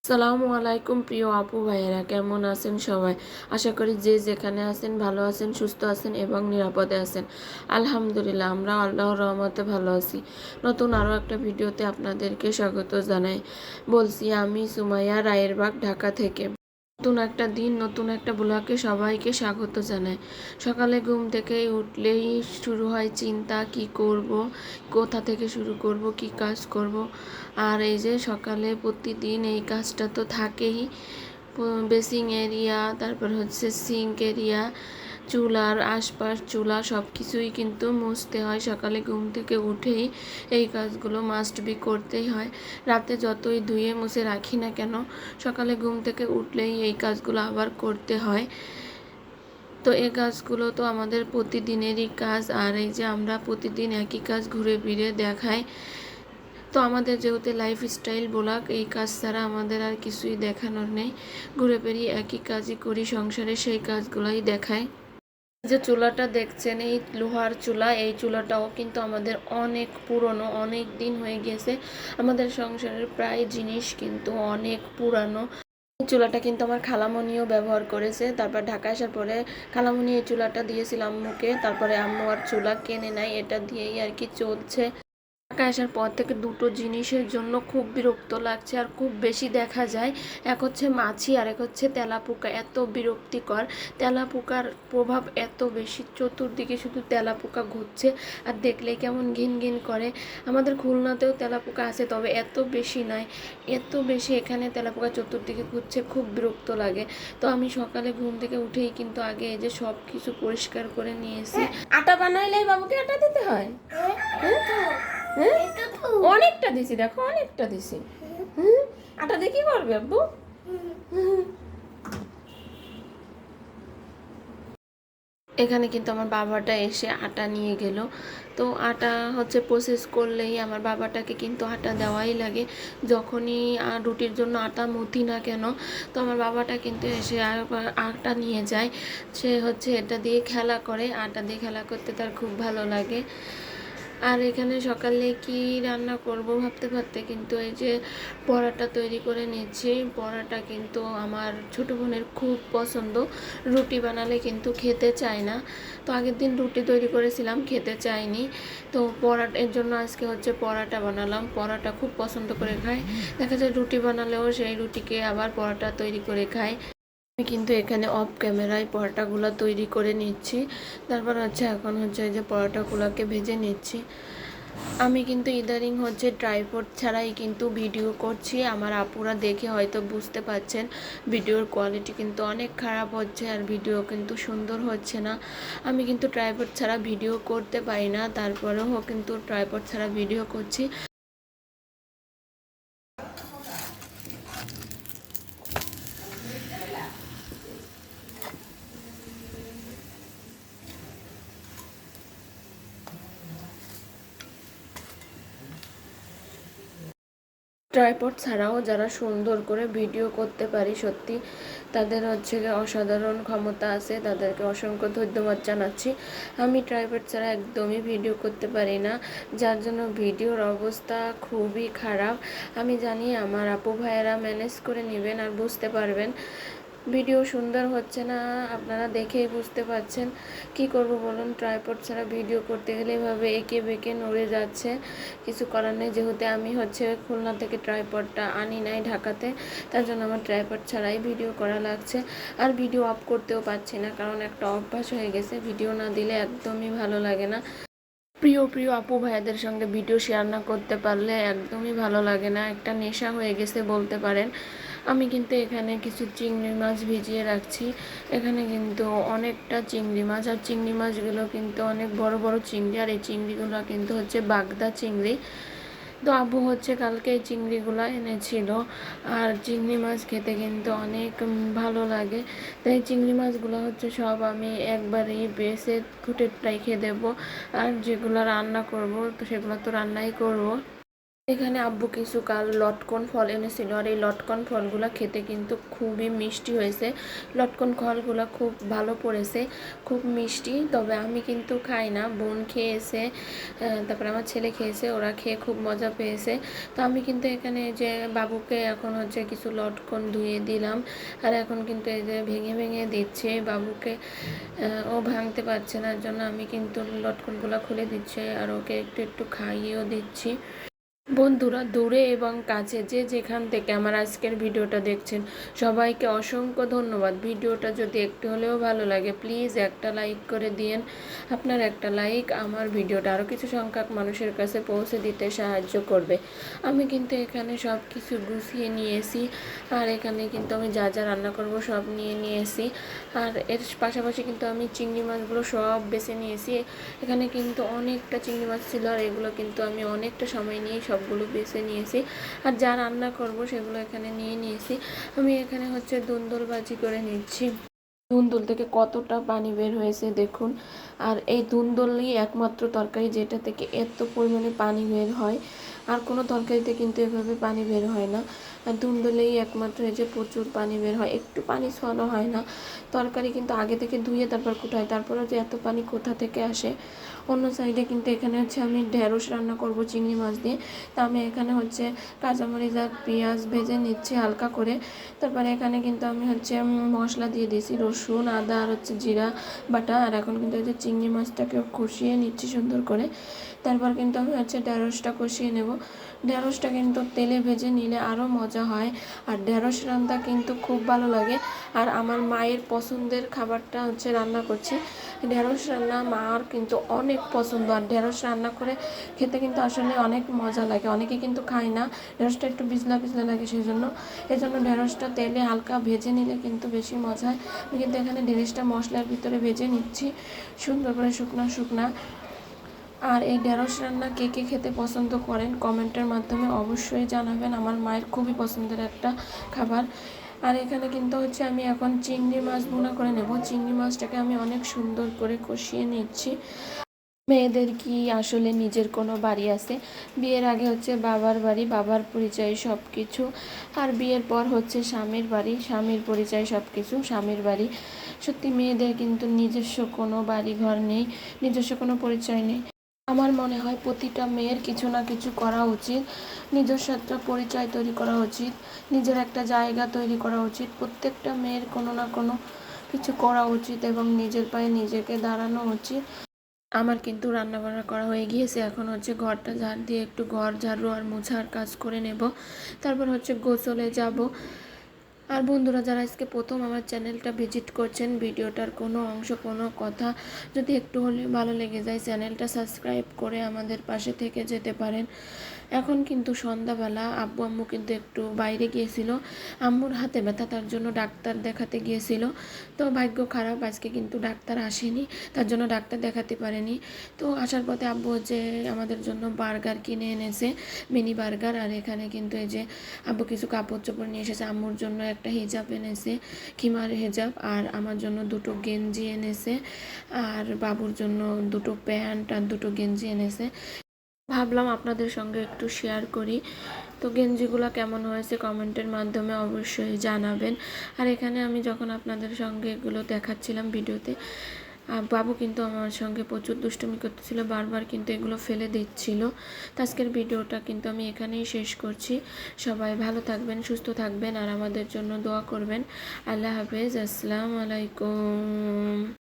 আসসালামু আলাইকুম প্রিয় আপু ভাইয়েরা, কেমন আছেন সবাই? আশা করি যে যেখানে আছেন ভালো আছেন, সুস্থ আছেন এবং নিরাপদে আছেন। আলহামদুলিল্লাহ, আমরা আল্লাহর রহমতে ভালো আছি। নতুন আরও একটা ভিডিওতে আপনাদেরকে স্বাগত জানাই। বলছি আমি সুমাইয়া, রায়েরবাগ, ঢাকা থেকে। নতুন একটা দিন, নতুন একটা ব্লগে সবাইকে স্বাগত জানাই। সকালে ঘুম থেকে উঠলেই শুরু হয় চিন্তা, কি করব, কোথা থেকে শুরু করব, কি কাজ করব। আর এই যে সকালে প্রতিদিন এই কাজটা তো থাকেই। বেসিং এরিয়া, তারপর হচ্ছে সিঙ্ক এরিয়া, চুলার আশপাশ, চুলা সব কিছুই কিন্তু মুছতে হয়। সকালে ঘুম থেকে উঠেই এই কাজগুলো মাস্ট বি করতেই হয়। রাতে যতই ধুয়ে মুছে রাখি না কেন, সকালে ঘুম থেকে উঠলেই এই কাজগুলো আবার করতে হয়। তো এই কাজগুলো তো আমাদের প্রতিদিনেরই কাজ। আর এই যে আমরা প্রতিদিন একই কাজ ঘুরে ফিরে দেখাই। তো আমাদের যেহেতু লাইফস্টাইল ব্লগ, এই কাজ ছাড়া আমাদের আর কিছুই দেখানোর নেই। ঘুরে ফিরে একই কাজই করি সংসারে, সেই কাজগুলোই দেখায়। যে চুলাটা দেখছেন, এই লোহার চুলা, এই চুলাটাও কিন্তু আমাদের অনেক পুরনো, অনেক দিন হয়ে গেছে। আমাদের সংসারের প্রায় জিনিস কিন্তু অনেক পুরানো। এই চুলাটা কিন্তু আমার খালামণিও ব্যবহার করেছে। তারপর ঢাকা আসার পরে খালামণি এই চুলাটা দিয়েছিল আম্মুকে, তারপরে আম্মু আর চুলা কেনে নাই, এটা দিয়েই আর কি চলছে। ঢাকা আসার পর থেকে দুটো জিনিসের জন্য খুব বিরক্ত লাগছে আর খুব বেশি দেখা যায়। এক হচ্ছে মাছি আর এক হচ্ছে তেলাপোকা। এত বিরক্তিকর, তেলাপোকার প্রভাব এত বেশি, চতুর্দিকে শুধু তেলাপোকা ঘুরছে আর দেখলে কেমন ঘিন ঘিন করে। আমাদের খুলনাতেও তেলাপোকা আছে, তবে এত বেশি নয়, এত বেশি এখানে তেলাপোকা চতুর্দিকে ঘুরছে, খুব বিরক্ত লাগে। তো আমি সকালে ঘুম থেকে উঠেই কিন্তু আগে এই যে সব কিছু পরিষ্কার করে নিয়েছি। আটা বানাইলে বাবুকে আটা দিতে হয়। অনেকটা দিছি, দেখো অনেকটা দিছি। আটা দিয়ে কি করবে আব্বু? এখানে কিন্তু আমার বাবাটা এসে আটা নিয়ে গেল। তো আটা হচ্ছে প্রসেস করলেই আমার বাবাটাকে কিন্তু আটা দেওয়াই লাগে। যখনই রুটির জন্য আটা মথি না কেন, তো আমার বাবাটা কিন্তু এসে আটা নিয়ে যায়। সে হচ্ছে এটা দিয়ে খেলা করে, আটা দিয়ে খেলা করতে তার খুব ভালো লাগে। আর এখানে সকালে কি রান্না করব ভাবতে ভাবতে কিন্তু এই যে পরোটা তৈরি করে নিচ্ছি। পরোটা কিন্তু আমার ছোটো বোনের খুব পছন্দ। রুটি বানালে কিন্তু খেতে চায় না। তো আগের দিন রুটি তৈরি করেছিলাম, খেতে চায়নি। তো এর জন্য আজকে হচ্ছে পরোটা বানালাম। পরোটা খুব পছন্দ করে খায়। দেখা যায় রুটি বানালেও সেই রুটিকে আবার পরোটা তৈরি করে খায়। আমি কিন্তু এখানে অফ ক্যামেরায় পরোটাগুলো তৈরি করে নিচ্ছি। তারপর হচ্ছে এখন হচ্ছে এই যে পরোটাগুলোকে ভেজে নিচ্ছি। আমি কিন্তু ইদারিং হচ্ছে ট্রাইপড ছাড়াই কিন্তু ভিডিও করছি। আমার আপুরা দেখে হয়তো বুঝতে পারছেন ভিডিওর কোয়ালিটি কিন্তু অনেক খারাপ হচ্ছে আর ভিডিও কিন্তু সুন্দর হচ্ছে না। আমি কিন্তু ট্রাইপড ছাড়া ভিডিও করতে পারি না, তারপরেও কিন্তু ট্রাইপড ছাড়া ভিডিও করছি। ট্রাইপড ছাড়াও যারা সুন্দর করে ভিডিও করতে পারি, সত্যি তাদের হচ্ছে অসাধারণ ক্ষমতা আছে, তাদেরকে অসংখ্য ধন্যবাদ জানাচ্ছি। আমি ট্রাইপড ছাড়া একদমই ভিডিও করতে পারি না, যার জন্য ভিডিওর অবস্থা খুবই খারাপ। আমি জানি আমার আপু ভাইয়েরা ম্যানেজ করে নেবেন আর বুঝতে পারবেন। ভিডিও সুন্দর হচ্ছে না, আপনারা দেখেই বুঝতে পারছেন। কি করব বলুন, ট্রাইপড ছাড়া ভিডিও করতে গেলে এভাবে এঁকে বেঁকে নড়ে যাচ্ছে। কিছু করার নেই, যেহেতু আমি হচ্ছে খুলনা থেকে ট্রাইপডটা আনি নাই ঢাকাতে, তার জন্য আমার ট্রাইপড ছাড়াই ভিডিও করা লাগছে। আর ভিডিও অফ করতেও পারছি না, কারণ একটা অভ্যাস হয়ে গেছে, ভিডিও না দিলে একদমই ভালো লাগে না। প্রিয় প্রিয় আপু ভাইয়াদের সঙ্গে ভিডিও শেয়ার না করতে পারলে একদমই ভালো লাগে না, একটা নেশা হয়ে গেছে বলতে পারেন। আমি কিন্তু এখানে কিছু চিংড়ি মাছ ভিজিয়ে রাখছি। এখানে কিন্তু অনেকটা চিংড়ি মাছ, আর চিংড়ি মাছগুলো কিন্তু অনেক বড় বড় চিংড়ি, আর এই চিংড়িগুলো কিন্তু হচ্ছে বাগদা চিংড়ি। তো আব্বু হচ্ছে কালকে এই চিংড়িগুলো এনেছিল। আর চিংড়ি মাছ খেতে কিন্তু অনেক ভালো লাগে। তো এই চিংড়ি মাছগুলো হচ্ছে সব আমি একবারেই বেছে কুটে রেখে দেবো। আর যেগুলো রান্না করব তো সেগুলো তো রান্নাই করব। এখানে আব্বু কিছু কাল লটকন ফল এনেছিল, আর এই লটকন ফলগুলো খেতে কিন্তু খুবই মিষ্টি হয়েছে। লটকন ফলগুলো খুব ভালো পড়েছে, খুব মিষ্টি। তবে আমি কিন্তু খাই না, বোন খেয়েছে, তারপরে আমার ছেলে খেয়েছে, ওরা খেয়ে খুব মজা পেয়েছে। তো আমি কিন্তু এখানে যে বাবুকে এখন হচ্ছে কিছু লটকন ধুয়ে দিলাম, আর এখন কিন্তু এই যে ভেঙে ভেঙে দিচ্ছে বাবুকে। ও ভাঙতে পারছে না, এর জন্য আমি কিন্তু লটকনগুলো খুলে দিচ্ছি, আর ওকে একটু একটু খাইয়েও দিচ্ছি। বন্ধুরা, দূরে এবং কাছে যে যেখান থেকে আমার আজকের ভিডিওটা দেখছেন, সবাইকে অসংখ্য ধন্যবাদ। ভিডিওটা যদি একটু হলেও ভালো লাগে, প্লিজ একটা লাইক করে দিয়েন। আপনার একটা লাইক আমার ভিডিওটা আরও কিছু সংখ্যক মানুষের কাছে পৌঁছে দিতে সাহায্য করবে। আমি কিন্তু এখানে সব কিছু গুছিয়ে নিয়েছি, আর এখানে কিন্তু আমি যা যা রান্না করব সব নিয়ে নিয়েছি। আর এর পাশাপাশি কিন্তু আমি চিংড়ি মাছগুলো সব বেছে নিয়েছি। এখানে কিন্তু অনেকটা চিংড়ি মাছ ছিল, আর এগুলো কিন্তু আমি অনেকটা সময় নিয়ে সবগুলো বেছে নিয়েছি। আর যা রান্না করব সেগুলো এখানে নিয়ে নিয়েছি। আমি এখানে হচ্ছে দুন্দুল ভাজি করে নিচ্ছি। ধুন্দুল থেকে কতটা পানি বের হয়েছে দেখুন। আর এই ধুন্দুলই একমাত্র তরকারি যেটা থেকে এত পরিমাণে পানি বের হয়, আর কোনো তরকারিতে কিন্তু এভাবে পানি বের হয় না। আর ধুন্দুলেই একমাত্র এই যে প্রচুর পানি বের হয়, একটু পানি ছোঁয়ানো হয় না। তরকারি কিন্তু আগে থেকে ধুয়ে তারপর কুটায়, তারপরেও যে এত পানি কোথা থেকে আসে। অন্য সাইডে কিন্তু এখানে হচ্ছে আমি ঢেঁড়স রান্না করব চিংড়ি মাছ দিয়ে। তা আমি এখানে হচ্ছে কাঁচামরিচ আর পেঁয়াজ ভেজে নিচ্ছি হালকা করে। তারপরে এখানে কিন্তু আমি হচ্ছে মশলা দিয়ে দিয়েছি, রসুন, আদা আর হচ্ছে জিরা বাটা। আর এখন কিন্তু এই যে চিংড়ি মাছটাকে কষিয়ে নিচ্ছি সুন্দর করে। তারপর কিন্তু আমি হচ্ছে ঢেঁড়সটা কষিয়ে নেব। ঢেঁড়সটা কিন্তু তেলে ভেজে নিলে আরও মজা হয়, আর ঢেঁড়স রান্না কিন্তু খুব ভালো লাগে। আর আমার মায়ের পছন্দের খাবারটা হচ্ছে রান্না করছি। ঢেঁড়স রান্না মার কিন্তু অনেক পছন্দ, আর ঢেঁড়স রান্না করে খেতে কিন্তু আসলে অনেক মজা লাগে। অনেকে কিন্তু খায় না, ঢেঁড়সটা একটু বিজলা বিজলা লাগে, সেই জন্য ঢেঁড়সটা তেলে হালকা ভেজে নিলে কিন্তু বেশি মজা হয়। আমি কিন্তু এখানে ঢেঁড়সটা মশলার ভিতরে ভেজে নিচ্ছি সুন্দর করে শুকনা শুকনা। আর এই ঢেঁড়স রান্না কে কে খেতে পছন্দ করেন কমেন্টের মাধ্যমে অবশ্যই জানাবেন। আমার মায়ের খুবই পছন্দের একটা খাবার। আর এখানে কিন্তু হচ্ছে আমি এখন চিংড়ি মাছ ভুনা করে নেব। চিংড়ি মাছটাকে আমি অনেক সুন্দর করে কষিয়ে নিচ্ছি। মেয়েদের কি আসলে নিজের কোনো বাড়ি আছে? বিয়ের আগে হচ্ছে বাবার বাড়ি, বাবার পরিচয় সব কিছু, আর বিয়ের পর হচ্ছে স্বামীর বাড়ি, স্বামীর পরিচয় সব কিছু, স্বামীর বাড়ি। সত্যি মেয়েদের কিন্তু নিজস্ব কোনো বাড়ি ঘর নেই, নিজস্ব কোনো পরিচয় নেই। আমার মনে হয় প্রতিটা মেয়ের কিছু না কিছু করা উচিত, নিজস্ব একটা পরিচয় তৈরি করা উচিত, নিজের একটা জায়গা তৈরি করা উচিত। প্রত্যেকটা মেয়ের কোনো না কোনো কিছু করা উচিত এবং নিজের পায়ে নিজেকে দাঁড়ানো উচিত। আমার কিন্তু রান্নাবান্না করা হয়ে গিয়েছে, এখন হচ্ছে ঘরটা ঝাড় দিয়ে একটু ঘর ঝাড়ু আর মোছার কাজ করে নেব, তারপর হচ্ছে গোসলে যাব। আর বন্ধুরা, যারা আজকে প্রথম আমার চ্যানেলটা ভিজিট করছেন, ভিডিওটার কোনো অংশ কোনো কথা যদি একটু হলেও ভালো লেগে যায়, চ্যানেলটা সাবস্ক্রাইব করে আমাদের পাশে থেকে যেতে পারেন। এখন কিন্তু সন্ধ্যাবেলা, আব্বু আম্মু কিন্তু একটু বাইরে গিয়েছিল, আম্মুর হাতে ব্যথা, তার জন্য ডাক্তার দেখাতে গিয়েছিল। তো ভাগ্য খারাপ, আজকে কিন্তু ডাক্তার আসেনি, তার জন্য ডাক্তার দেখাতে পারেনি। তো আসার পথে আব্বু হচ্ছে আমাদের জন্য বার্গার কিনে এনেছে, মিনি বার্গার। আর এখানে কিন্তু এই যে আব্বু কিছু কাপড় চোপড় নিয়ে এসেছে, আম্মুর জন্য একটা হিজাব এনেছে, খিমার হিজাব, আর আমার জন্য দুটো গেঞ্জি এনেছে, আর বাবুর জন্য দুটো প্যান্ট আর দুটো গেঞ্জি এনেছে। ভাবলাম আপনাদের সঙ্গে একটু শেয়ার করি। তো গেঞ্জিগুলো কেমন হয়েছে কমেন্টের মাধ্যমে অবশ্যই জানাবেন। আর এখানে আমি যখন আপনাদের সঙ্গে এগুলো দেখাচ্ছিলাম ভিডিওতে, বাবু কিন্তু আমার সঙ্গে প্রচুর দুষ্টুমি করতেছিল, বারবার কিন্তু এগুলো ফেলে দিচ্ছিল। তো আজকের ভিডিওটা কিন্তু আমি এখানেই শেষ করছি। সবাই ভালো থাকবেন, সুস্থ থাকবেন, আর আমাদের জন্য দোয়া করবেন। আল্লাহ হাফেজ, আসসালামু আলাইকুম।